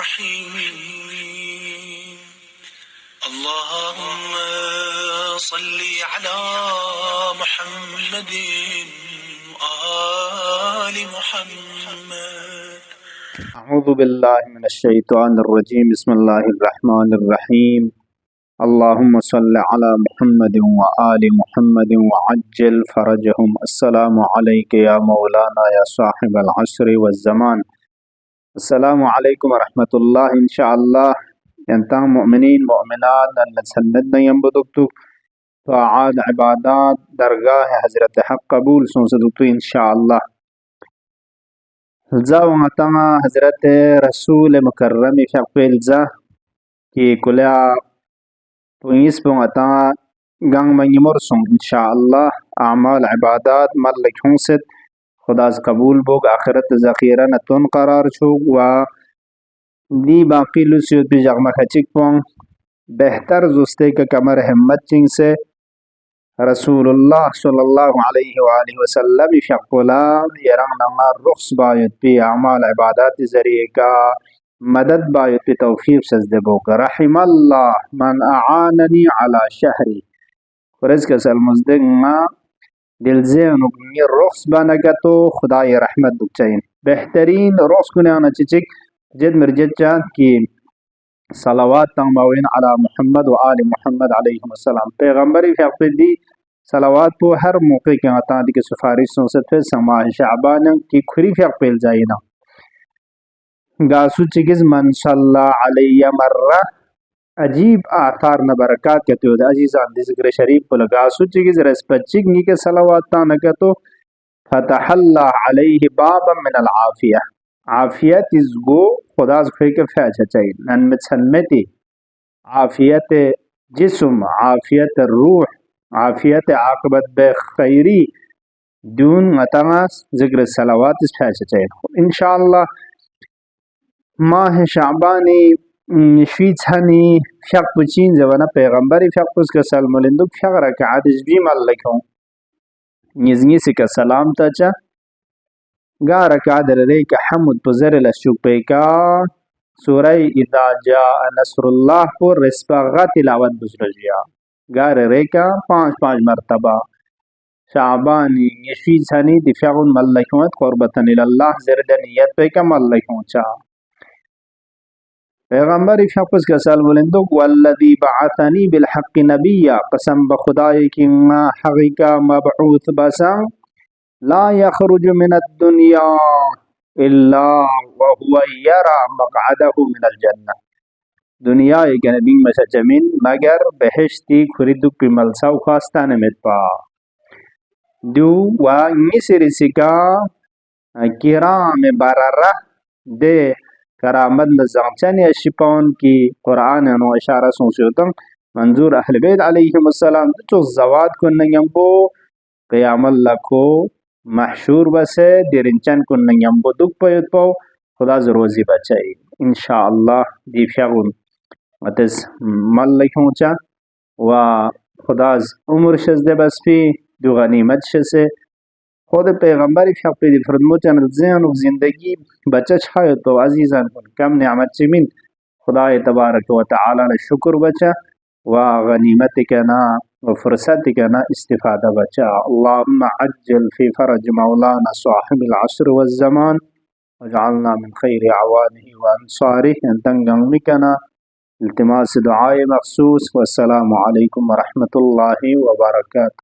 الرحيم اللهم صل على محمد وآل محمد. أعوذ بالله من الشيطان الرجيم. بسم الله الرحمن الرحيم. اللهم صل على محمد وآل محمد وعجل فرجهم. السلام عليك يا مولانا يا صاحب العصر والزمان. السلام عليكم ورحمة الله. إن شاء الله ينتهى مؤمنين مؤمنات أن سندنا ينبدكتو طاعات عبادات درگاه حضرت حق قبول سنسدكتو إن شاء الله. الزا ومتما حضرت رسول مکرم فقیل زا کی کلیا پویس بومتما گنگ منی مرسوم انشاءاللہ اعمال عبادات ملک ہنست خدا از قبول بوگ آخرت ذخیرہ نتون قرار چوگ و دی باقی لسیوت بی جغمک چک پونگ بہتر زستے کا کمر حمد چنگ سے رسول الله صلى الله عليه وآله وسلم شقلا يران نما رخص باید پی اعمال عبادات ذریعے کا مدد باید پی توفیق سزدے بوک رحم الله من اعاننی على شهری فرز کسل مزدگ ما دلزین اگنی رخص بانگتو خدای رحمت دکچین بہترین رخص کنے آنا چچک جد مرجد چاند کی صلوات تنباوین علی محمد و آل محمد علیہ السلام پیغمبری فیقی دی صلوات پو ہر موقع کے آتا دی کے سفارش سنست پھر سماہ شعبان کی کھری فیقی الزائینا گاسو چگز من صلی علی مرہ عجیب آثار نبرکات کہتے ہو دا عزیزان دی ذکر شریف پو لگاسو چگز رسپچک نی کے صلوات تانکتو فتح اللہ علیہ بابا من العافیہ عافیت ازگو خدا از خوی که فیچه چاہیے ننمت سنمتی عافیت جسم عافیت روح عافیت عاقبت بخیری دون متناس ذکر صلوات اس فیچه چاہیے انشاءاللہ ماہ شعبانی شویت ہنی فیق پچین زوانا پیغمبری فیق پس کا سلم لندو فیق رکعات جبی ملکوں نزنی سے کا سلام تا چا گا رکعت ریک حمد پزر لشوپیکا سورہ اذا جاء نصر اللہ پر رسپاغا تلاوت بزرجیا گا ریکا 5 مرتبہ شعبانی یشوی سانی دفاعون ملکوت قربتن الاللہ زردنیت پیکا ملکون چا پیغمبر شخص کا سال بلندو والذی بعثنی بالحق نبیا قسم بخدای کی ما حقیقہ مبعوث بسا لا يخرج من الدنيا إلا وهو يرى مقعده من الجنة دنیا ایک نبی مسجمین مگر بہشتی خریدو کی ملسا و خواستان مدپا دو و مصر سکا کرام بررہ دے کرامت نزغچن اشپون کی قرآن انو اشارہ سوچوتن منظور اہل بیت علیہم السلام چو زواد کننگم بو قیام اللہ کو محشور بسے دیرنچن کننگم بو دک پیت پو خدا زروزی بچائی انشاءاللہ دی فیغون وتس ملکوں چا و خدا عمر شزدے بس پی دو غنیمت شسے خود پیغمبر فیقی دی فرمو چن زین و زندگی بچا چھائے تو عزیزان کن کم نعمت چمین خدا تبارک و تعالی نے شکر بچا و غنیمت کنا و فرصت کنا استفادہ بچا اللہم عجل فی فرج مولانا صاحب العصر والزمان وجعلنا من خیر عوانه و انصاره انتنگم مکنا التماس دعائے مخصوص والسلام علیکم ورحمۃ اللہ وبرکاتہ.